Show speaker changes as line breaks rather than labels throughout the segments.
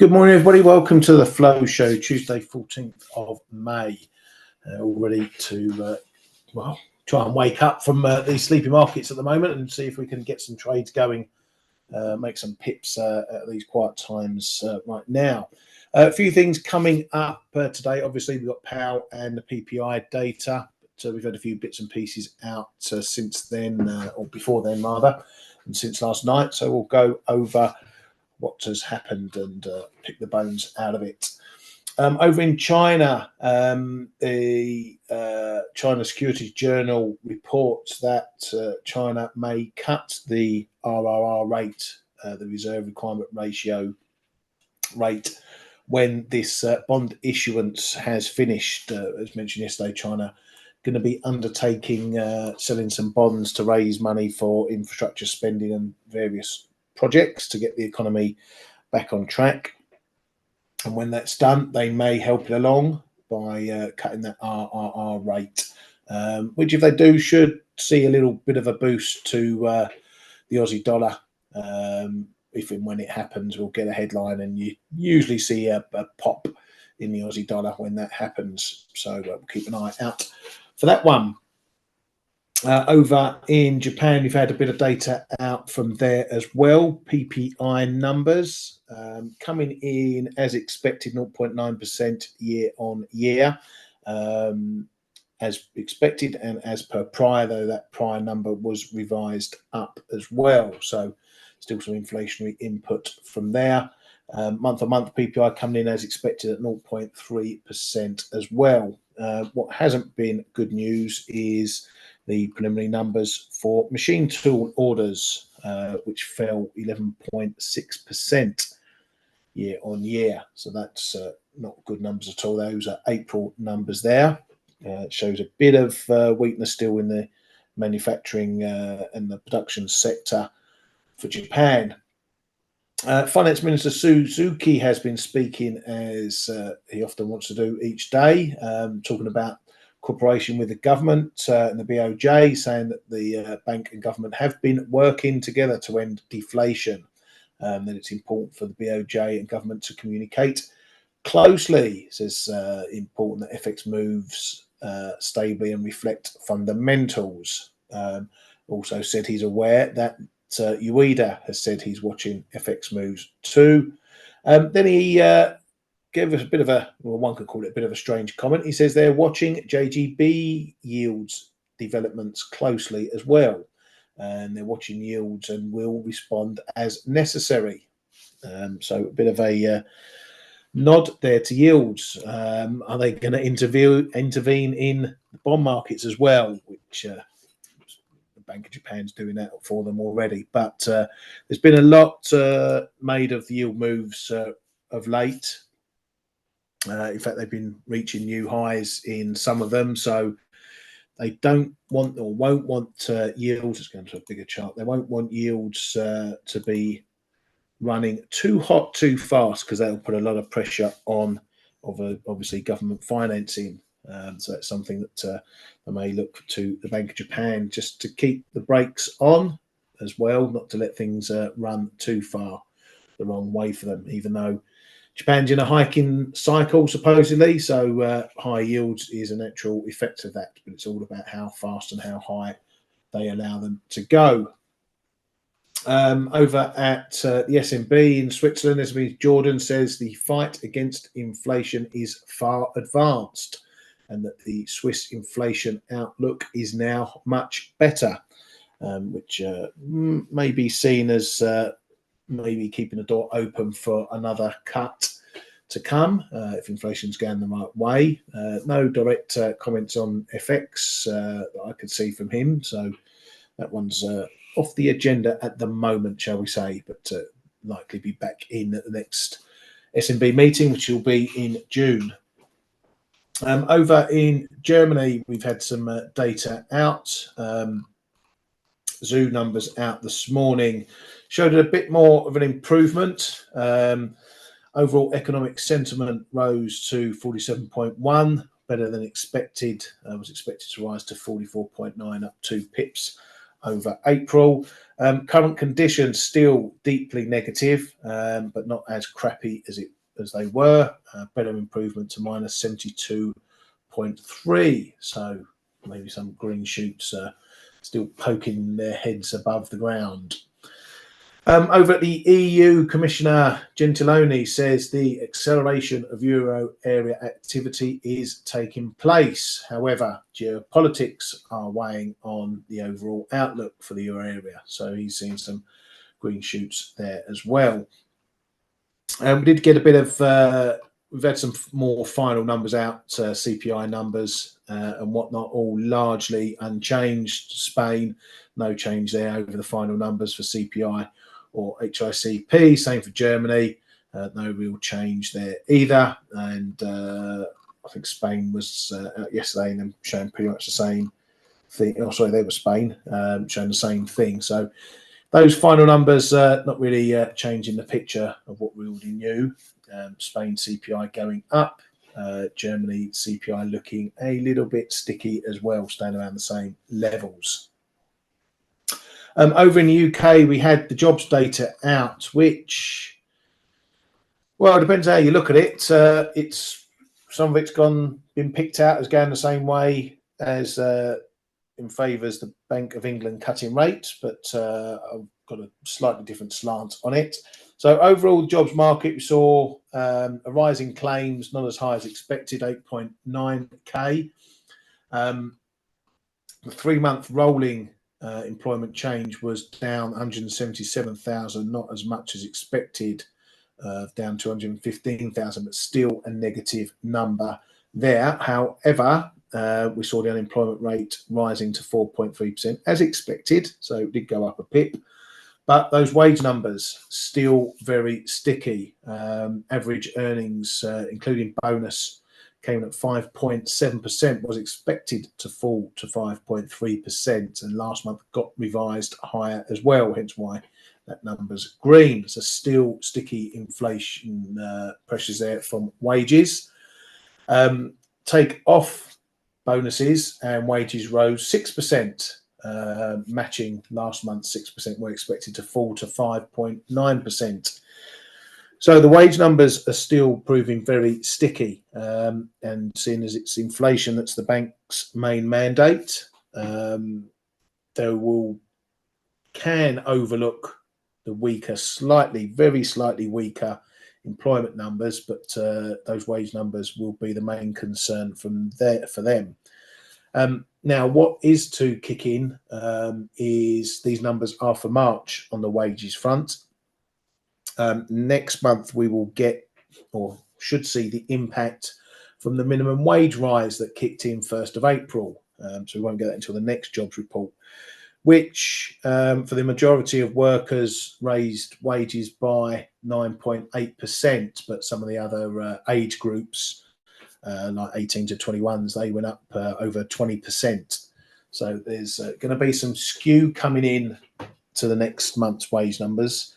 Good morning, everybody. Welcome to the Flow Show, Tuesday, 14th of May. All ready to, try and wake up from these sleepy markets at the moment and see if we can get some trades going, make some pips at these quiet times right now. A few things coming up today. Obviously, we've got Powell and the PPI data. So we've had a few bits and pieces out since then, or before then, rather, and since last night. So we'll go over what has happened and pick the bones out of it. Over in China, the China Securities Journal reports that China may cut the RRR rate, the reserve requirement ratio rate, when this bond issuance has finished. As mentioned yesterday, China going to be undertaking selling some bonds to raise money for infrastructure spending and various projects to get the economy back on track. And when that's done, they may help it along by cutting that RRR rate, which if they do should see a little bit of a boost to the Aussie dollar. If and when it happens, we'll get a headline, and you usually see a pop in the Aussie dollar when that happens. So we'll keep an eye out for that one. Over in Japan, we've had a bit of data out from there as well. PPI numbers coming in as expected, 0.9% year on year, as expected and as per prior, though that prior number was revised up as well. So still some inflationary input from there. Month on month PPI coming in as expected at 0.3% as well. What hasn't been good news is the preliminary numbers for machine tool orders, which fell 11.6% year on year. So that's not good numbers at all. Those are April numbers there. It shows a bit of weakness still in the manufacturing and the production sector for Japan. Finance Minister Suzuki has been speaking, as he often wants to do each day, talking about cooperation with the government and the BOJ, saying that the bank and government have been working together to end deflation, that it's important for the BOJ and government to communicate closely. It says important that FX moves stably and reflect fundamentals. Also said he's aware that Ueda has said he's watching FX moves too. Then he gave us a bit of a, well, one could call it a bit of a strange comment. He says they're watching JGB yields developments closely as well, and they're watching yields and will respond as necessary. So a bit of a nod there to yields. Are they going to intervene in the bond markets as well, which the Bank of Japan's doing that for them already? But there's been a lot made of the yield moves of late. In fact, they've been reaching new highs in some of them, so they don't want or won't want yields. Let's go into a bigger chart. They won't want yields to be running too hot too fast, because that'll put a lot of pressure on, obviously, government financing. So that's something that they may look to the Bank of Japan just to keep the brakes on as well, not to let things run too far the wrong way for them, even though Japan's in a hiking cycle, supposedly, so high yields is a natural effect of that, but it's all about how fast and how high they allow them to go. Over at the SNB in Switzerland, SNB Jordan says the fight against inflation is far advanced and that the Swiss inflation outlook is now much better, which may be seen as maybe keeping the door open for another cut to come if inflation's going the right way. No direct comments on FX that I could see from him, so that one's off the agenda at the moment, shall we say, but likely be back in at the next SNB meeting, which will be in June. Over in Germany, we've had some data out. Zoo numbers out this morning showed a bit more of an improvement. Overall economic sentiment rose to 47.1, better than expected. Was expected to rise to 44.9, up 2 pips over April. Current conditions still deeply negative, but not as crappy as they were. Better improvement to minus 72.3. So maybe some green shoots still poking their heads above the ground. Over at the EU, Commissioner Gentiloni says the acceleration of euro area activity is taking place. However, geopolitics are weighing on the overall outlook for the euro area. So he's seen some green shoots there as well. We did get a bit of, we've had some more final numbers out, CPI numbers and whatnot, all largely unchanged. Spain, no change there over the final numbers for CPI or HICP. Same for Germany, no real change there either. And I think Spain was out yesterday and showing pretty much the same thing. Oh, sorry, they were Spain, showing the same thing. So those final numbers not really changing the picture of what we already knew. Spain CPI going up, Germany CPI looking a little bit sticky as well, staying around the same levels. Over in the UK, we had the jobs data out, which, well, it depends how you look at it. It's some of it's been picked out as going the same way as in favours the Bank of England cutting rates, but I've got a slightly different slant on it. So overall, the jobs market, we saw a rise in claims, not as high as expected, 8.9k. The 3-month rolling employment change was down 177,000, not as much as expected, down 215,000, but still a negative number there. However, we saw the unemployment rate rising to 4.3% as expected, so it did go up a pip. But those wage numbers still very sticky. Average earnings, including bonus, came in at 5.7%, was expected to fall to 5.3%, and last month got revised higher as well, hence why that number's green. So still sticky inflation pressures there from wages. Take off bonuses and wages rose 6%, matching last month's 6%, were expected to fall to 5.9%. So the wage numbers are still proving very sticky, and seeing as it's inflation that's the bank's main mandate, they can overlook the weaker, very slightly weaker employment numbers, but those wage numbers will be the main concern for them. Now, what is to kick in is these numbers are for March on the wages front. Next month, we will get, or should see, the impact from the minimum wage rise that kicked in 1st of April. So we won't get that until the next jobs report, which for the majority of workers raised wages by 9.8%, but some of the other age groups, like 18 to 21s, they went up over 20%. So there's going to be some skew coming in to the next month's wage numbers,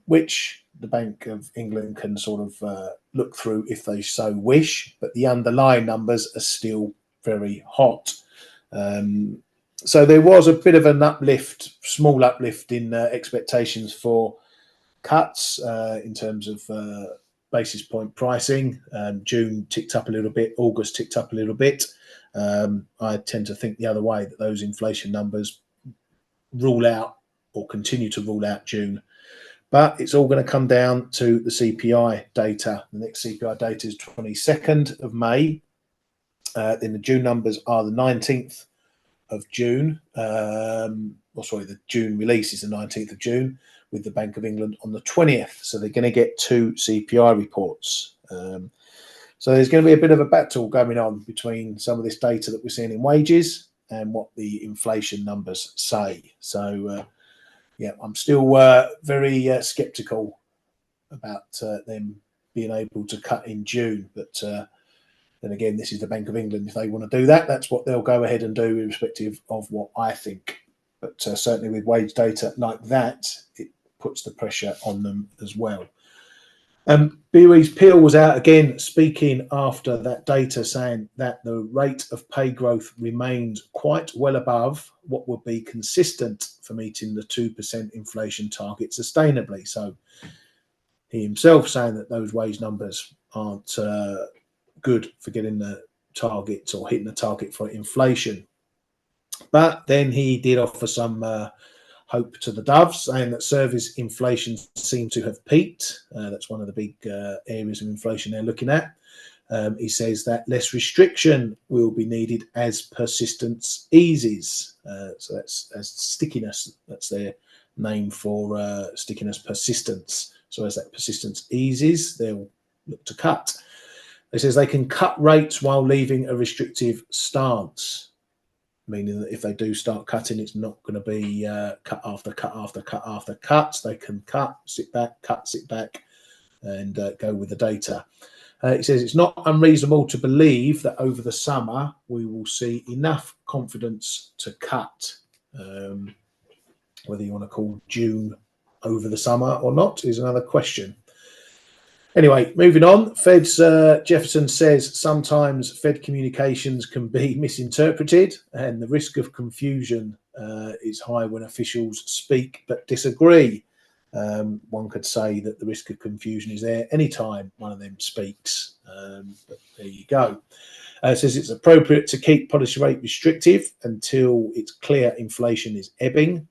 which the Bank of England can sort of look through if they so wish, but the underlying numbers are still very hot. So there was a bit of an uplift, small uplift in expectations for cuts in terms of basis point pricing. June ticked up a little bit, August ticked up a little bit. I tend to think the other way, that those inflation numbers rule out or continue to rule out June. But it's all going to come down to the CPI data. The next CPI data is 22nd of May. Then the June numbers are the 19th of June. The June release is the 19th of June, with the Bank of England on the 20th. So they're going to get 2 CPI reports. So there's going to be a bit of a battle going on between some of this data that we're seeing in wages and what the inflation numbers say. So, yeah, I'm still very sceptical about them being able to cut in June. But then again, this is the Bank of England. If they want to do that, that's what they'll go ahead and do, irrespective of what I think. But certainly with wage data like that, it puts the pressure on them as well. BWE's Peel was out again speaking after that data, saying that the rate of pay growth remains quite well above what would be consistent for meeting the 2% inflation target sustainably. So he himself saying that those wage numbers aren't good for getting the targets or hitting the target for inflation. But then he did offer some hope to the Doves, saying that service inflation seemed to have peaked. That's one of the big areas of inflation they're looking at. He says that less restriction will be needed as persistence eases. So that's as stickiness. That's their name for stickiness persistence. So as that persistence eases, they'll look to cut. It says they can cut rates while leaving a restrictive stance, meaning that if they do start cutting, it's not going to be cut after cut after cut after cut. They can cut, sit back, and go with the data. It says it's not unreasonable to believe that over the summer we will see enough confidence to cut. Whether you want to call June over the summer or not is another question. Anyway, moving on. Fed's Jefferson says sometimes Fed communications can be misinterpreted, and the risk of confusion is high when officials speak but disagree. One could say that the risk of confusion is there anytime one of them speaks. But there you go. It says it's appropriate to keep policy rate restrictive until it's clear inflation is ebbing.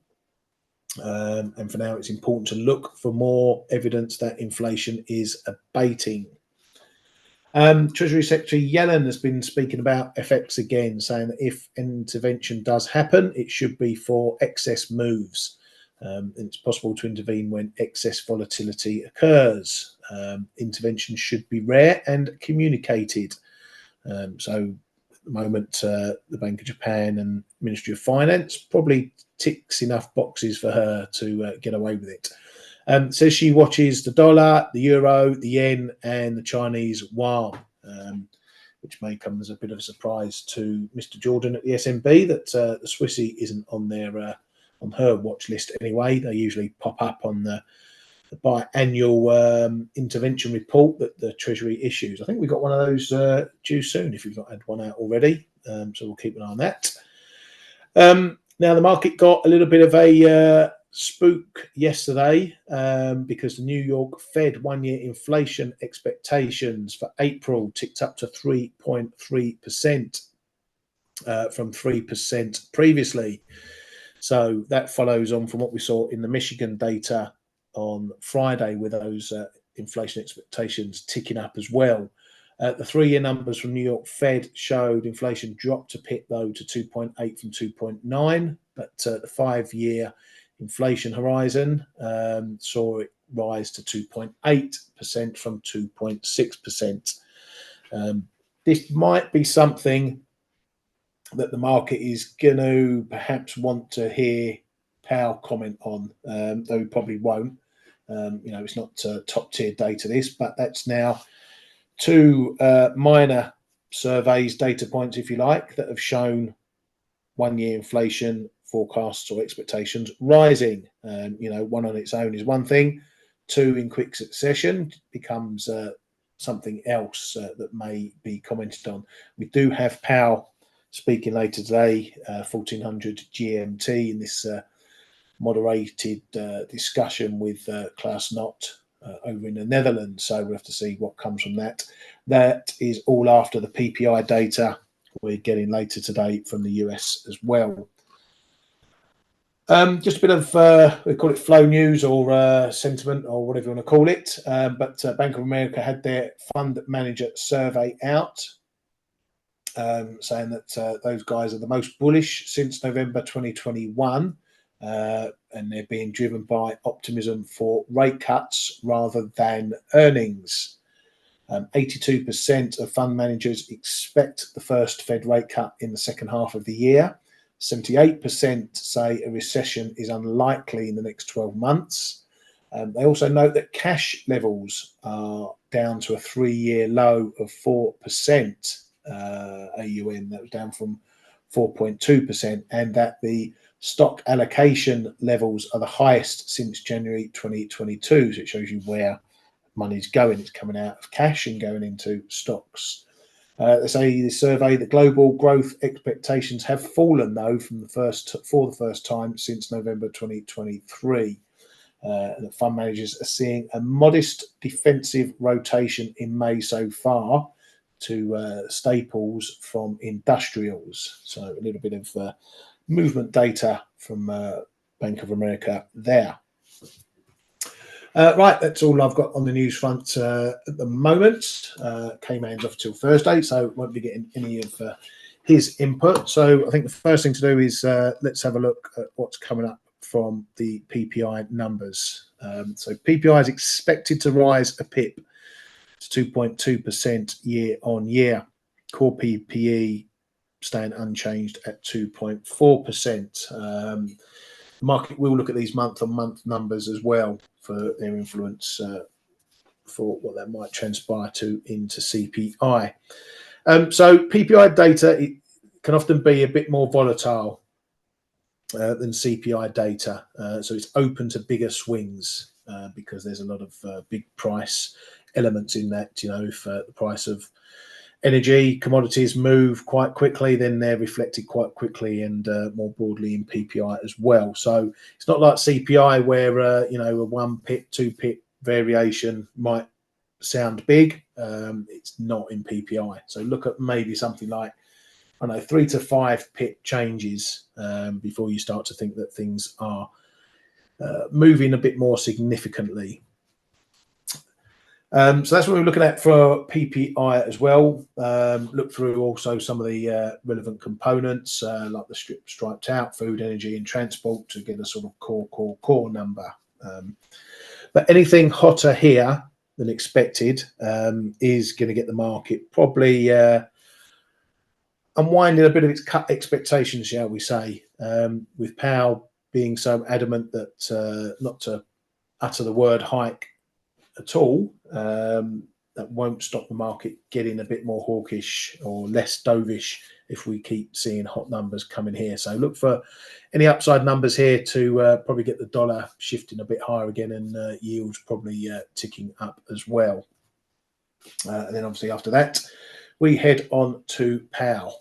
And for now, it's important to look for more evidence that inflation is abating. Treasury Secretary Yellen has been speaking about FX again, saying that if intervention does happen, it should be for excess moves. And it's possible to intervene when excess volatility occurs. Intervention should be rare and communicated. So at the moment, the Bank of Japan and Ministry of Finance probably ticks enough boxes for her to get away with it. Says she watches the dollar, the euro, the yen, and the Chinese yuan, which may come as a bit of a surprise to Mr. Jordan at the SMB that the Swissy isn't on their on her watch list anyway. They usually pop up on the biannual intervention report that the Treasury issues. I think we've got one of those due soon if you've not had one out already. So we'll keep an eye on that. Now, the market got a little bit of a spook yesterday because the New York Fed one-year inflation expectations for April ticked up to 3.3% from 3% previously. So that follows on from what we saw in the Michigan data on Friday with those inflation expectations ticking up as well. The 3-year numbers from New York Fed showed inflation dropped a bit, though, to 2.8 from 2.9, but the 5-year inflation horizon saw it rise to 2.8% from 2.6%. This might be something that the market is going to perhaps want to hear Powell comment on, though he probably won't. It's not top tier data, this, but that's now 2 minor surveys, data points, if you like, that have shown 1-year inflation forecasts or expectations rising. One on its own is one thing. 2 in quick succession becomes something else that may be commented on. We do have Powell speaking later today, 1400 GMT, in this moderated discussion with Klaus Knott over in the Netherlands. So we'll have to see what comes from that. That is all after the PPI data we're getting later today from the US as well. Just a bit of, we call it flow news or sentiment or whatever you want to call it. But Bank of America had their fund manager survey out, saying that those guys are the most bullish since November 2021. And they're being driven by optimism for rate cuts rather than earnings. 82% of fund managers expect the first Fed rate cut in the second half of the year. 78% say a recession is unlikely in the next 12 months. They also note that cash levels are down to a 3-year low of 4% AUM. That was down from 4.2%, and that the stock allocation levels are the highest since January 2022. So it shows you where money's going. It's coming out of cash and going into stocks. They say the survey that global growth expectations have fallen, though, for the first time since November 2023. And that fund managers are seeing a modest defensive rotation in May so far to staples from industrials. So a little bit of movement data from Bank of America there. Right, that's all I've got on the news front at the moment. K-Man's off till Thursday, so won't be getting any of his input. So I think the first thing to do is let's have a look at what's coming up from the PPI numbers. So PPI is expected to rise a pip to 2.2% year on year. Core PPE staying unchanged at 2.4%. The market will look at these month-on-month numbers as well for their influence for what that might transpire to into CPI. So PPI data, it can often be a bit more volatile than CPI data. So it's open to bigger swings because there's a lot of big price elements in that. You know, if the price of energy commodities move quite quickly, then they're reflected quite quickly and more broadly in PPI as well. So it's not like CPI where you know, a 1 pip, 2 pip variation might sound big. It's not in PPI. So look at maybe something like, I don't know, 3 to 5 pip changes before you start to think that things are moving a bit more significantly. So that's what we're looking at for PPI as well. Look through also some of the relevant components like the striped out, food, energy and transport to get a sort of core number. But anything hotter here than expected is going to get the market probably unwinding a bit of its cut expectations, shall we say, with Powell being so adamant that not to utter the word hike at all. That won't stop the market getting a bit more hawkish or less dovish if we keep seeing hot numbers coming here. So look for any upside numbers here to probably get the dollar shifting a bit higher again and yields probably ticking up as well. And then obviously after that, we head on to Powell.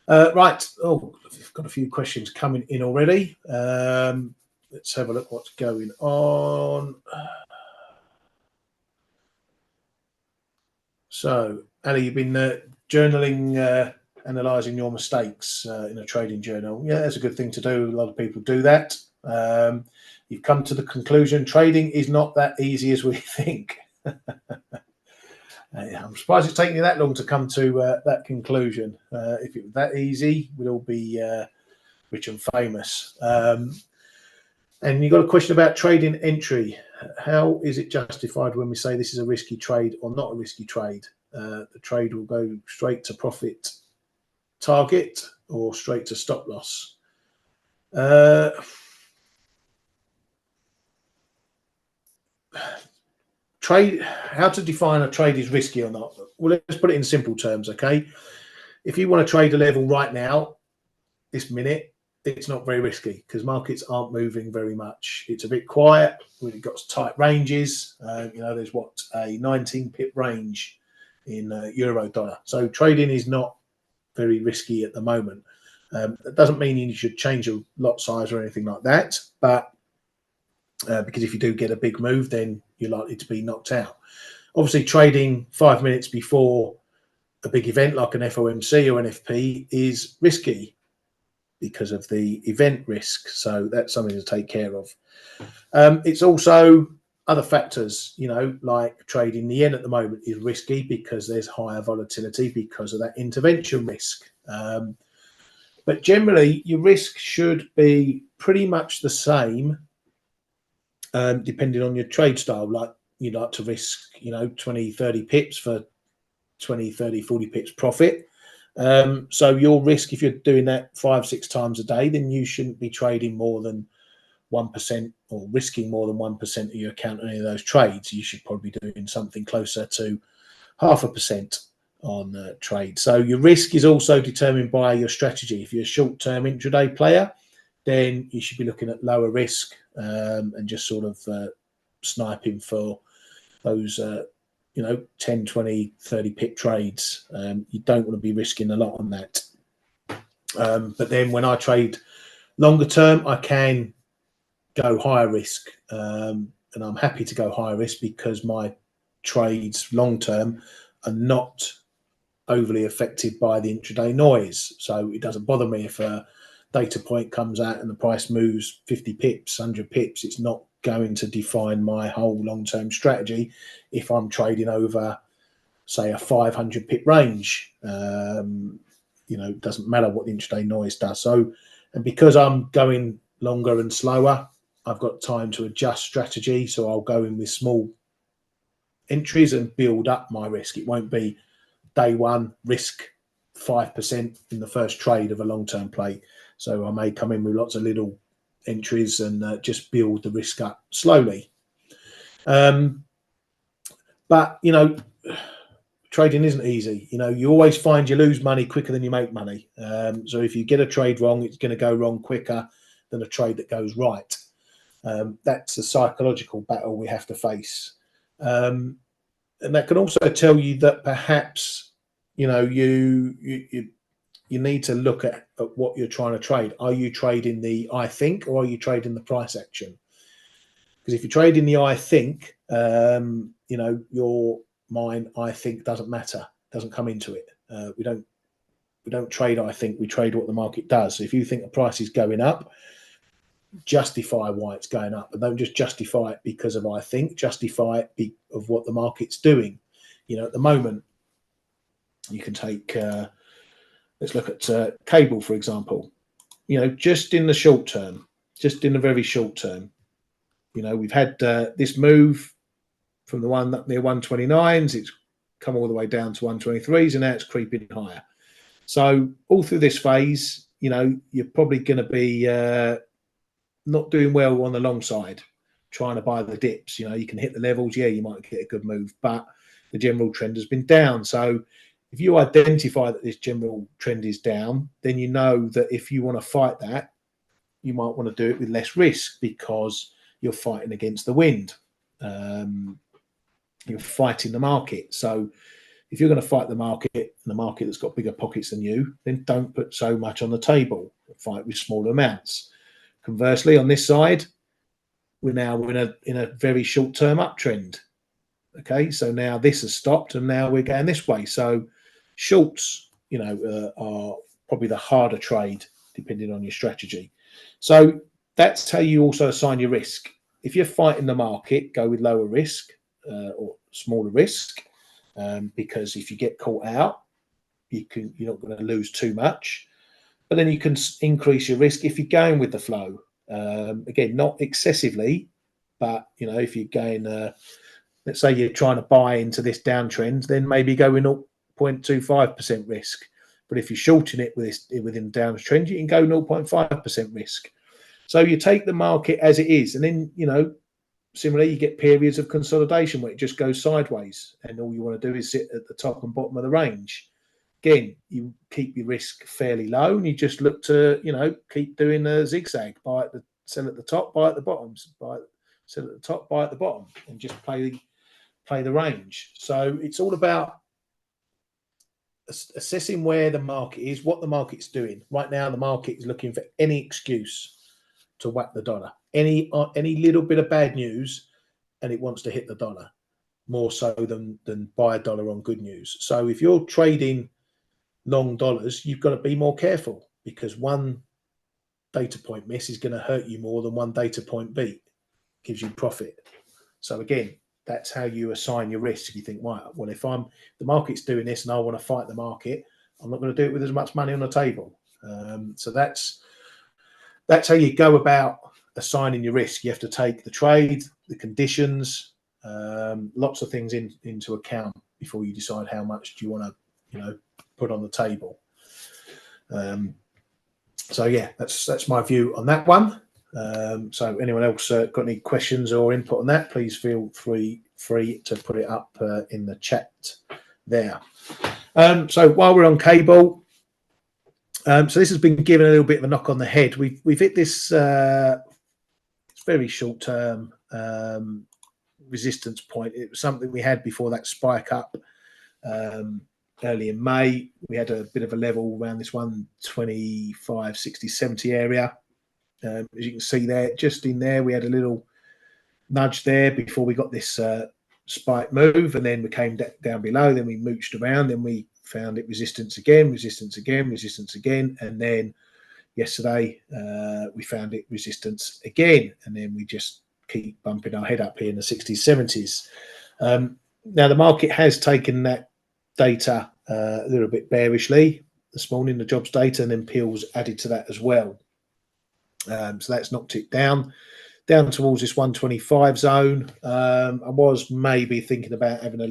Right. Oh, we've got a few questions coming in already. Let's have a look what's going on. So, Ali, you've been journaling, analysing your mistakes in a trading journal. Yeah, that's a good thing to do. A lot of people do that. You've come to the conclusion trading is not that easy as we think. I'm surprised it's taken you that long to come to that conclusion. If it was that easy, we'd all be rich and famous. And you've got a question about trading entry. How is it justified when we say this is a risky trade or not a risky trade? The trade will go straight to profit target or straight to stop loss. Trade, how to define a trade is risky or not? Well, let's put it in simple terms, okay? If you want to trade a level right now, this minute, it's not very risky because markets aren't moving very much. It's a bit quiet. We've got tight ranges. You know, there's what, a 19 pip range in euro dollar. So trading is not very risky at the moment. That doesn't mean you should change your lot size or anything like that. But because if you do get a big move, then you're likely to be knocked out. Obviously, trading 5 minutes before a big event like an FOMC or NFP is risky because of the event risk. So that's something to take care of. It's also other factors, you know, like trading the yen at the moment is risky because there's higher volatility because of that intervention risk. But generally, your risk should be pretty much the same depending on your trade style. Like you like to risk, you know, 20, 30 pips for 20, 30, 40 pips profit. So your risk, if you're doing that 5-6 times a day, then you shouldn't be trading more than 1% or risking more than 1% of your account on any of those trades. You should probably be doing something closer to 0.5% on trade. So your risk is also determined by your strategy. If you're a short-term intraday player, then you should be looking at lower risk and just sort of sniping for those 10, 20, 30 pip trades. You don't want to be risking a lot on that. But then when I trade longer term, I can go higher risk, and I'm happy to go higher risk because my trades long term are not overly affected by the intraday noise. So it doesn't bother me if a data point comes out and the price moves 50 pips, 100 pips. It's not going to define my whole long-term strategy if I'm trading over, say, a 500 pip range. It doesn't matter what the intraday noise does. So, and because I'm going longer and slower, I've got time to adjust strategy. So I'll go in with small entries and build up my risk. It won't be day one risk 5% in the first trade of a long-term play. So I may come in with lots of little entries and just build the risk up slowly. But trading isn't easy. You always find you lose money quicker than you make money. So if you get a trade wrong, it's going to go wrong quicker than a trade that goes right. That's a psychological battle we have to face. And that can also tell you that perhaps you need to look at what you're trying to trade. Are you trading the I think, or are you trading the price action? Because if you're trading the I think, your mind I think doesn't matter, doesn't come into it. We don't trade I think, we trade what the market does. So if you think the price is going up, justify why it's going up, but don't just justify it because of I think. Justify it of what the market's doing. At the moment, you can take let's look at cable, for example. Just in the short term, just in the very short term, we've had this move from the one up near 129s. It's come all the way down to 123s, and now it's creeping higher. So all through this phase, you're probably going to be not doing well on the long side, trying to buy the dips. You can hit the levels. Yeah, you might get a good move, but the general trend has been down. So if you identify that this general trend is down, then you know that if you want to fight that, you might want to do it with less risk because you're fighting against the wind. You're fighting the market. So if you're going to fight the market, and the market that's got bigger pockets than you, then don't put so much on the table. Fight with smaller amounts. Conversely, on this side, we're now in a very short-term uptrend. Okay, so now this has stopped, and now we're going this way. So shorts, are probably the harder trade, depending on your strategy. So that's how you also assign your risk. If you're fighting the market, go with lower risk or smaller risk, because if you get caught out, you're not going to lose too much. But then you can increase your risk if you're going with the flow. Again, not excessively, but if you're going, let's say you're trying to buy into this downtrend, then maybe go with 0.25% risk. But if you're shorting it within downtrend, you can go 0.5% risk. So you take the market as it is, and then similarly, you get periods of consolidation where it just goes sideways, and all you want to do is sit at the top and bottom of the range. Again, you keep your risk fairly low, and you just look to keep doing a zigzag. Sell at the top, buy at the bottom, sell at the top, buy at the bottom, and just play the range. So it's all about assessing where the market is, what the market's doing. Right now, the market is looking for any excuse to whack the dollar. Any little bit of bad news, and it wants to hit the dollar more so than buy a dollar on good news. So if you're trading long dollars, you've got to be more careful, because one data point miss is going to hurt you more than one data point beat. Gives you profit. So again, that's how you assign your risk. You think, right, well, if the market's doing this and I want to fight the market, I'm not going to do it with as much money on the table. So that's how you go about assigning your risk. You have to take the trade, the conditions, lots of things into account before you decide how much do you want to, put on the table. So yeah, that's my view on that one. So anyone else got any questions or input on that, please feel free to put it up in the chat there. So while we're on cable, so this has been given a little bit of a knock on the head. We've hit this it's very short term resistance point. It was something we had before that spike up early in May. We had a bit of a level around this 125, 60, 70 area. As you can see there, just in there, we had a little nudge there before we got this spike move, and then we came down below, then we mooched around, then we found it resistance again, resistance again, resistance again, and then yesterday we found it resistance again, and then we just keep bumping our head up here in the 60s, 70s. Now the market has taken that data a little bit bearishly this morning, the jobs data, and then Powell's added to that as well. So that's knocked it down towards this 125 zone. I was maybe thinking about having a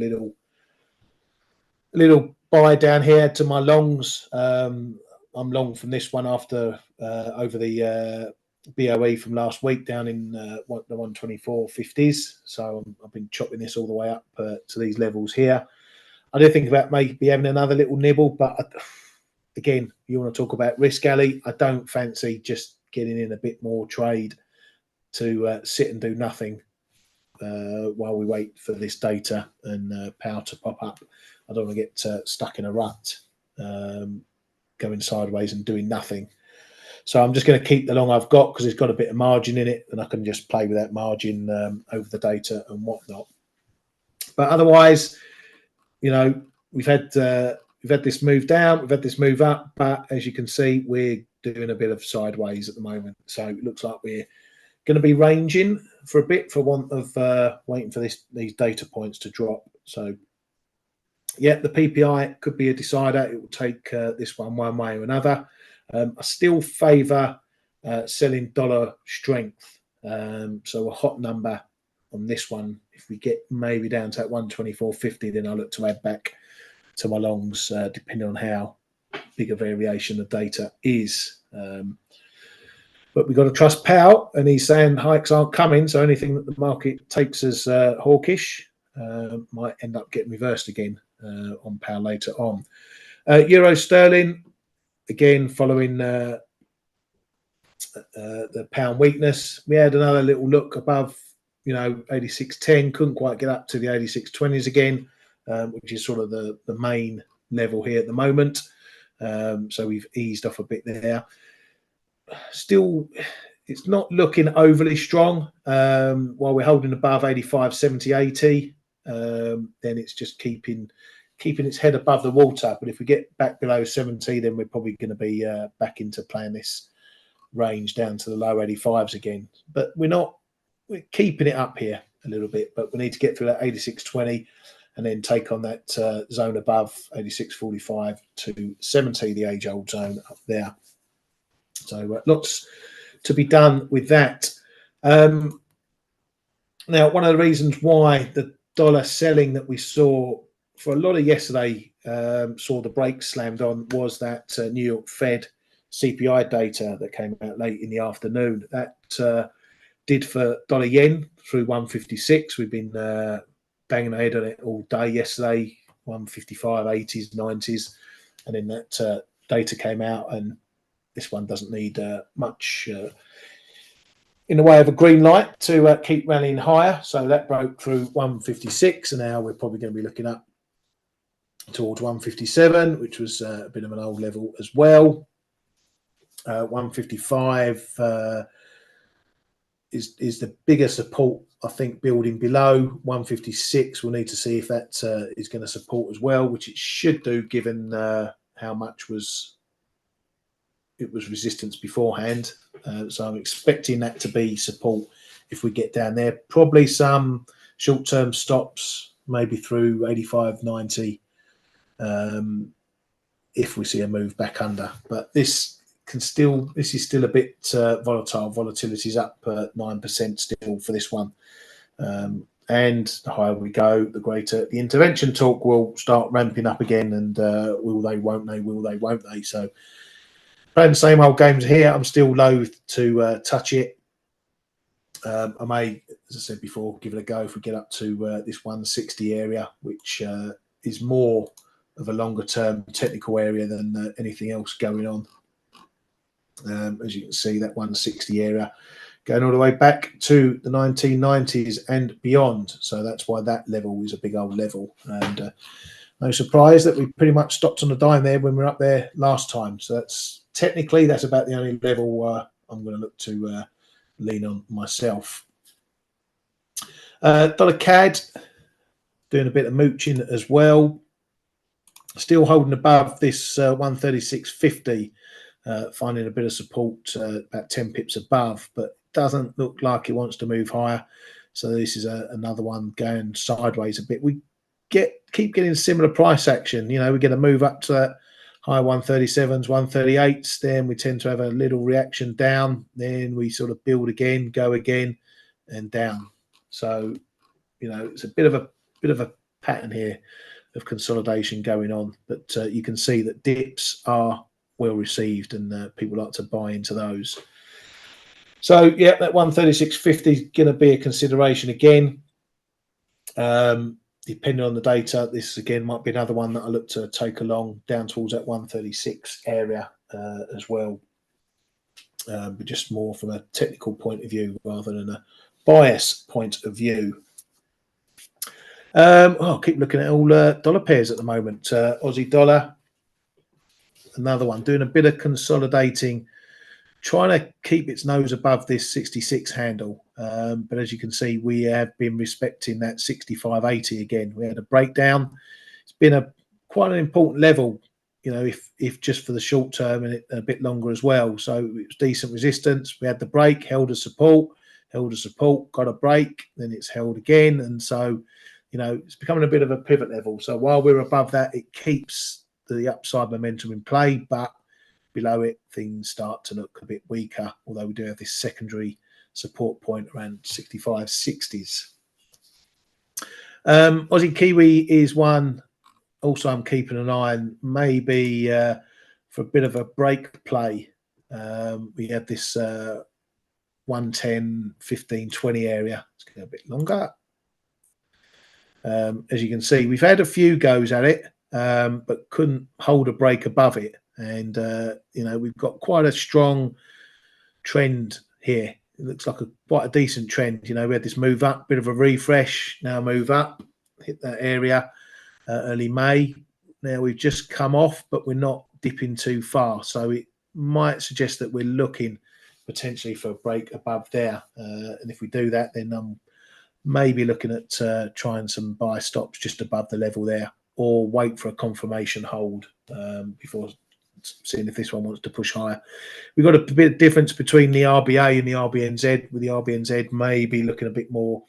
little buy down here to my longs. I'm long from this one after over the BOE from last week down in the 124.50s. So I've been chopping this all the way up to these levels here. I do think about maybe having another little nibble, but again, you want to talk about risk, Ali. I don't fancy just getting in a bit more trade to sit and do nothing while we wait for this data and Powell to pop up. I don't want to get stuck in a rut, going sideways and doing nothing. So I'm just going to keep the long I've got because it's got a bit of margin in it, and I can just play with that margin over the data and whatnot. But otherwise, you know, we've had this move down, we've had this move up, but as you can see, we're doing a bit of sideways at the moment. So it looks like we're going to be ranging for a bit for want of waiting for these data points to drop. So yeah, the PPI could be a decider. It will take this one way or another. I still favour selling dollar strength. So a hot number on this one, if we get maybe down to that 124.50, then I'll look to add back to my longs, depending on how big a variation the data is. But we've got to trust Powell, and he's saying hikes aren't coming, so anything that the market takes as hawkish might end up getting reversed again on Powell later on. Euro sterling, again, following the pound weakness, we had another little look above, 86.10, couldn't quite get up to the 86.20s again, which is sort of the main level here at the moment. So we've eased off a bit there. Still, it's not looking overly strong. While we're holding above 85, 70, 80, then it's just keeping its head above the water. But if we get back below 70, then we're probably going to be back into playing this range down to the low 85s again. But we're keeping it up here a little bit, but we need to get through that 86.20 and then take on that zone above 86.45 to 70, the age-old zone up there. So lots to be done with that. Now, one of the reasons why the dollar selling that we saw for a lot of yesterday saw the brakes slammed on was that New York Fed CPI data that came out late in the afternoon. That did for dollar yen through 156. We've been banging ahead on it all day yesterday, 155, 80s, 90s. And then that data came out, and this one doesn't need much in the way of a green light to keep rallying higher. So that broke through 156, and now we're probably going to be looking up towards 157, which was a bit of an old level as well. 155 is the bigger support, I think, building below 156. We'll need to see if that is going to support as well, which it should do, given how much it was resistance beforehand. So I'm expecting that to be support if we get down there. Probably some short-term stops, maybe through 85, 90, if we see a move back under. But this is still a bit volatile. Volatility is up 9% still for this one. And the higher we go, the greater the intervention talk will start ramping up again. And will they, won't they, will they, won't they? So playing the same old games here. I'm still loath to touch it. I may, as I said before, give it a go if we get up to this 160 area, which is more of a longer term technical area than anything else going on. As you can see, that 160 area going all the way back to the 1990s and beyond. So that's why that level is a big old level. And no surprise that we pretty much stopped on a dime there when we were up there last time. So that's technically, that's about the only level I'm going to look to lean on myself. Dollar CAD doing a bit of mooching as well. Still holding above this 136.50, finding a bit of support about 10 pips above, but doesn't look like it wants to move higher. So this is another one going sideways a bit. We keep getting similar price action. You know, we get a move up to that high 137s, 138s, then we tend to have a little reaction down, then we sort of build again, go again, and down. So, you know, it's a bit of a pattern here of consolidation going on, but you can see that dips are well received and people like to buy into those. So yeah, that 136.50 is going to be a consideration again. Depending on the data, this again might be another one that I look to take along down towards that 136 area as well, but just more from a technical point of view rather than a bias point of view. I'll keep looking at all dollar pairs at the moment. Aussie dollar, another one doing a bit of consolidating, trying to keep its nose above this 66 handle. But as you can see, we have been respecting that 65.80 again. We had a breakdown. It's been quite an important level, you know, if just for the short term and a bit longer as well. So it was decent resistance. We had the break, held a support, got a break, then it's held again. And so, you know, it's becoming a bit of a pivot level. So while we're above that, it keeps the upside momentum in play, but below it, things start to look a bit weaker, although we do have this secondary support point around 65.60s. Aussie Kiwi is one also I'm keeping an eye on, maybe for a bit of a break play. We have this 110, 15, 20 area. It's going a bit longer. As you can see, we've had a few goes at it, but couldn't hold a break above it. And, you know, we've got quite a strong trend here. It looks like quite a decent trend. You know, we had this move up, bit of a refresh, now move up, hit that area early May. Now we've just come off, but we're not dipping too far. So it might suggest that we're looking potentially for a break above there. And if we do that, then I'm maybe looking at trying some buy stops just above the level there, or wait for a confirmation hold before seeing if this one wants to push higher. We've got a bit of difference between the RBA and the RBNZ, with the RBNZ maybe looking a bit more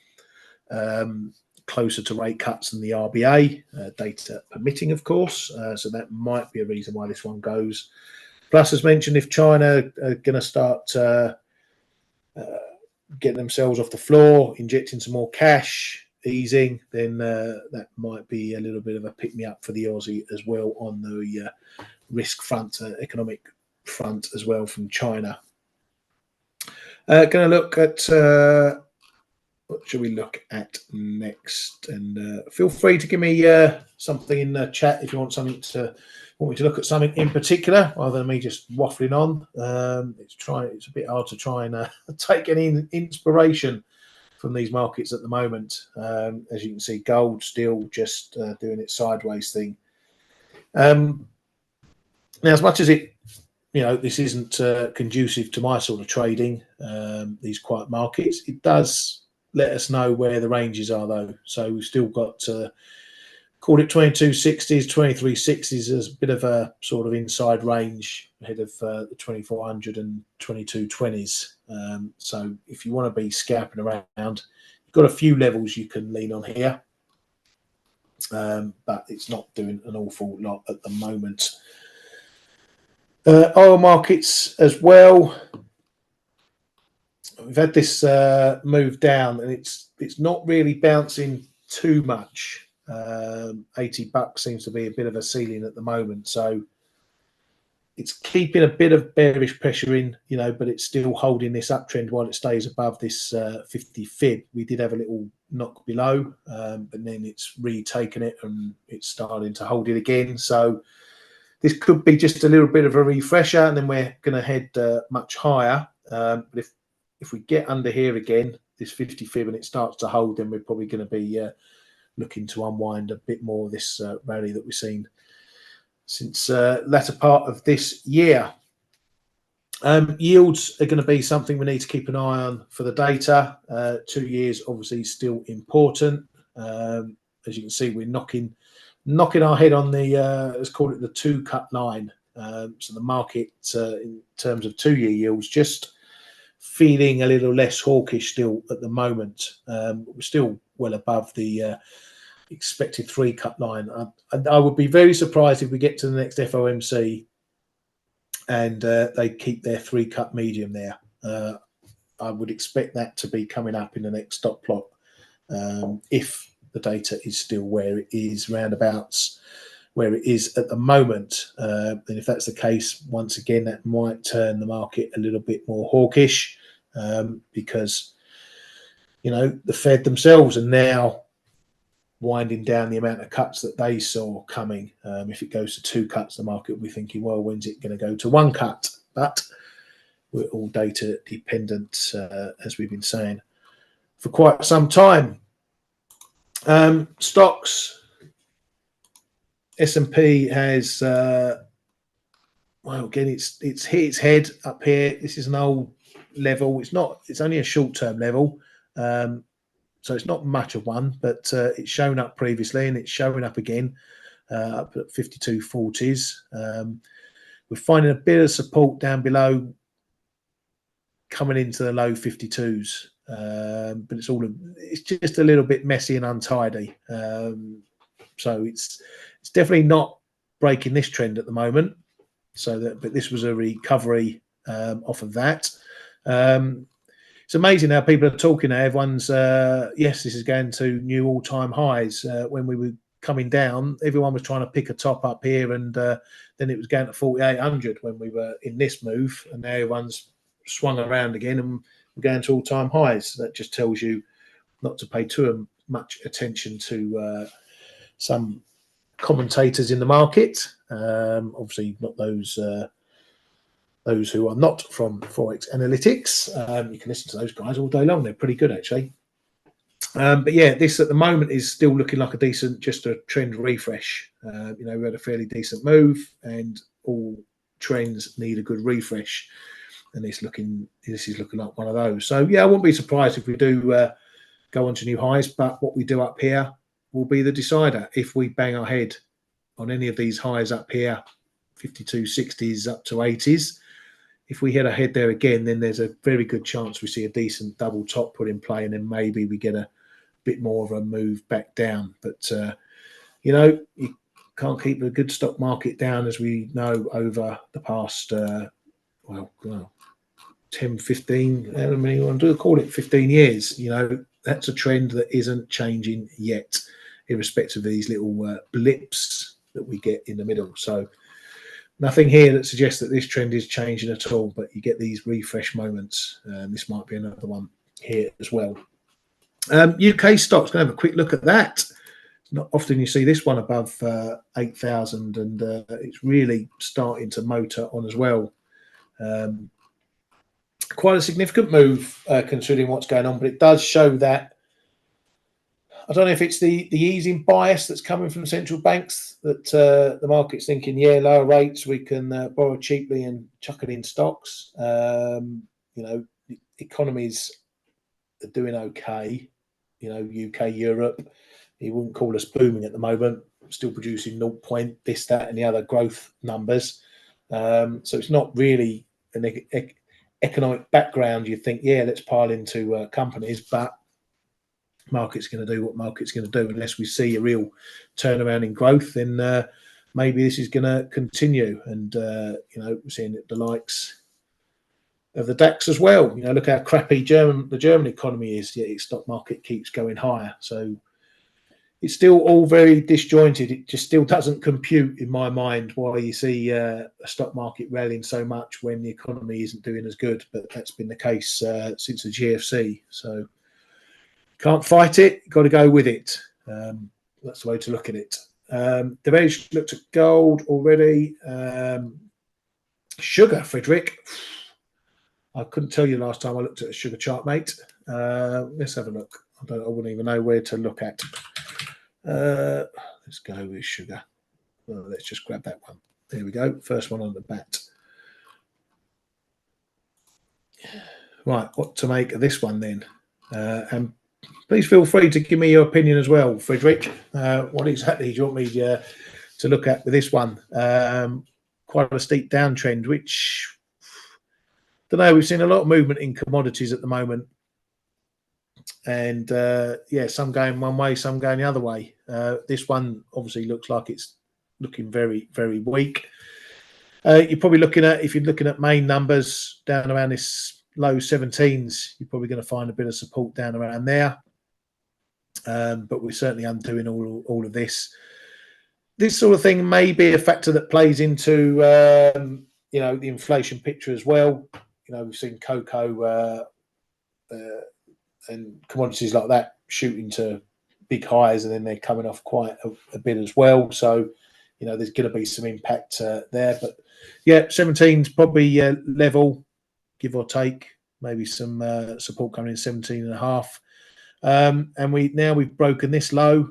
closer to rate cuts than the RBA, data permitting, of course. So that might be a reason why this one goes. Plus, as mentioned, if China are going to start getting themselves off the floor, injecting some more cash, easing, then that might be a little bit of a pick-me-up for the Aussie as well on the risk front, economic front as well from China. Going to look at what should we look at next? And feel free to give me something in the chat if you want me to look at something in particular, rather than me just waffling on. It's a bit hard to try and take any inspiration from these markets at the moment. As you can see, gold still just doing its sideways thing. Now, as much as it, you know, this isn't conducive to my sort of trading, these quiet markets, it does let us know where the ranges are, though. So we've still got, called it 2260s, 2360s as a bit of a sort of inside range ahead of the 2400 and 2220s. So if you want to be scalping around, you've got a few levels you can lean on here, but it's not doing an awful lot at the moment. Oil markets as well. We've had this move down, and it's not really bouncing too much. $80 seems to be a bit of a ceiling at the moment, so it's keeping a bit of bearish pressure in, you know, but it's still holding this uptrend while it stays above this 50 fib. We did have a little knock below, but then it's retaken it and it's starting to hold it again. So this could be just a little bit of a refresher, and then we're going to head much higher. But if if we get under here again, this 50 fib, and it starts to hold, then we're probably going to be looking to unwind a bit more of this rally that we've seen since latter part of this year. Yields are going to be something we need to keep an eye on for the data. 2 years obviously still important. As you can see, we're knocking our head on the let's call it the 2-cut line. So the market in terms of 2-year yields just feeling a little less hawkish still at the moment. We're still well above the expected 3-cut line. I would be very surprised if we get to the next FOMC and they keep their 3-cut medium there. I would expect that to be coming up in the next dot plot if the data is still where it is, roundabouts where it is at the moment. And if that's the case, once again, that might turn the market a little bit more hawkish because, you know, the Fed themselves are now winding down the amount of cuts that they saw coming. If it goes to 2 cuts, the market will be thinking, well, when's it going to go to 1 cut? But we're all data dependent, as we've been saying for quite some time. Stocks, S&P has, well, again, it's hit its head up here. This is an old level. It's only a short-term level. So it's not much of one, but it's shown up previously and it's showing up again up at 52.40s. We're finding a bit of support down below coming into the low 52s, but it's just a little bit messy and untidy. So it's definitely not breaking this trend at the moment. But this was a recovery off of that. It's amazing how people are talking now. Everyone's, yes, this is going to new all-time highs. When we were coming down, everyone was trying to pick a top up here, and then it was going to 4,800 when we were in this move, and now everyone's swung around again and we're going to all-time highs. That just tells you not to pay too much attention to some commentators in the market. Obviously, not those who are not from ForexAnalytix. You can listen to those guys all day long. They're pretty good, actually. But yeah, this at the moment is still looking like just a trend refresh. You know, we had a fairly decent move, and all trends need a good refresh. And this is looking like one of those. So yeah, I wouldn't be surprised if we do go on to new highs. But what we do up here will be the decider. If we bang our head on any of these highs up here, 52.60s up to 80s. If we hit ahead there again, then there's a very good chance we see a decent double top put in play, and then maybe we get a bit more of a move back down. But, you know, you can't keep a good stock market down, as we know, over the past, 10, 15, I mean, you want to call it 15 years. You know, that's a trend that isn't changing yet, irrespective of these little blips that we get in the middle. So nothing here that suggests that this trend is changing at all, but you get these refresh moments. This might be another one here as well. UK stocks, going to have a quick look at that. Not often you see this one above 8,000, and it's really starting to motor on as well. Quite a significant move considering what's going on, but it does show that, I don't know if it's the easing bias that's coming from central banks, that the market's thinking, yeah, lower rates, we can borrow cheaply and chuck it in stocks. You know, the economies are doing okay. You know, UK, Europe, you wouldn't call us booming at the moment, still producing 0 point this, that, and the other growth numbers. So it's not really an economic background. You think, yeah, let's pile into companies, but market's going to do what market's going to do. Unless we see a real turnaround in growth, then maybe this is going to continue. And you know, we're seeing the likes of the DAX as well. You know, look how crappy the German economy is, yet its stock market keeps going higher. So it's still all very disjointed. It just still doesn't compute in my mind why you see a stock market rallying so much when the economy isn't doing as good. But that's been the case since the GFC. So can't fight it, got to go with it. That's the way to look at it. Devesh looked at gold already. Sugar, Frederick. I couldn't tell you last time I looked at a sugar chart, mate. Let's have a look. I wouldn't even know where to look at. Let's go with sugar. Well, let's just grab that one. There we go. First one on the bat. Right, what to make of this one then? And please feel free to give me your opinion as well, Frederick. What exactly do you want me to look at with this one? Quite a steep downtrend, which, I don't know, we've seen a lot of movement in commodities at the moment. And yeah, some going one way, some going the other way. This one obviously looks like it's looking very, very weak. You're probably looking at, if you're looking at main numbers down around this low 17s, you're probably going to find a bit of support down around there. But we're certainly undoing all of this. This sort of thing may be a factor that plays into you know, the inflation picture as well. You know, we've seen cocoa and commodities like that shooting to big highs, and then they're coming off quite a bit as well. So, you know, there's going to be some impact there. But yeah, 17's probably level, give or take. Maybe some support coming in 17.5. And we've broken this low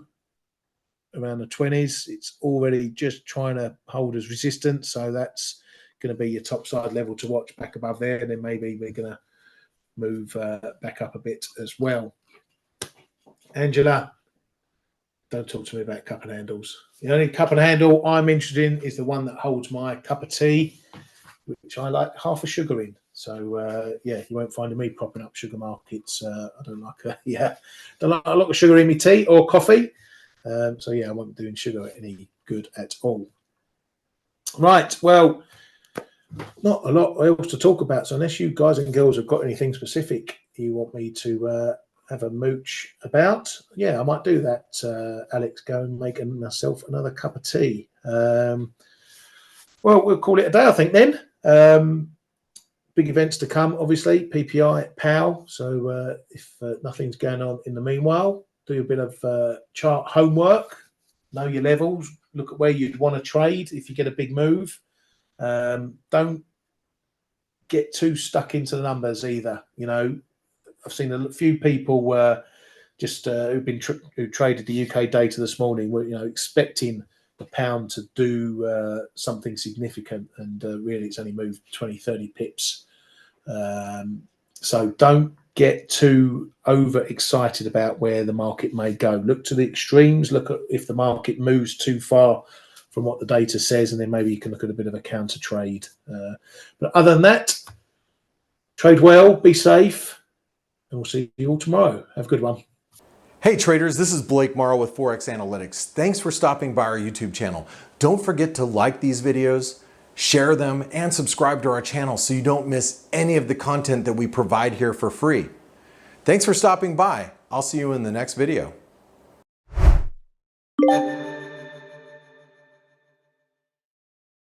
around the 20s. It's already just trying to hold as resistance. So that's going to be your top side level to watch back above there. And then maybe we're going to move back up a bit as well. Angela, don't talk to me about cup and handles. The only cup and handle I'm interested in is the one that holds my cup of tea, which I like half a sugar in. So yeah, you won't find me propping up sugar markets. I don't like don't like a lot of sugar in my tea or coffee. So yeah, I won't be doing sugar any good at all. Right, well, not a lot else to talk about. So unless you guys and girls have got anything specific you want me to have a mooch about, yeah, I might do that. Alex, go and make myself another cup of tea. Well, we'll call it a day, I think, then. Big events to come, obviously. PPI at Powell. So if nothing's going on in the meanwhile, do a bit of chart homework, know your levels, look at where you'd want to trade if you get a big move. Don't get too stuck into the numbers either. You know, I've seen a few people who traded the UK data this morning were, you know, expecting the pound to do something significant, and really it's only moved 20-30 pips. So don't get too overexcited about where the market may go. Look to the extremes. Look at if the market moves too far from what the data says, and then maybe you can look at a bit of a counter trade. But other than that, trade well, be safe, and we'll see you all tomorrow. Have a good one.
Hey traders, this is Blake Morrow with ForexAnalytix. Thanks for stopping by our YouTube channel. Don't forget to like these videos, share them, and subscribe to our channel so you don't miss any of the content that we provide here for free. Thanks for stopping by. I'll see you in the next video.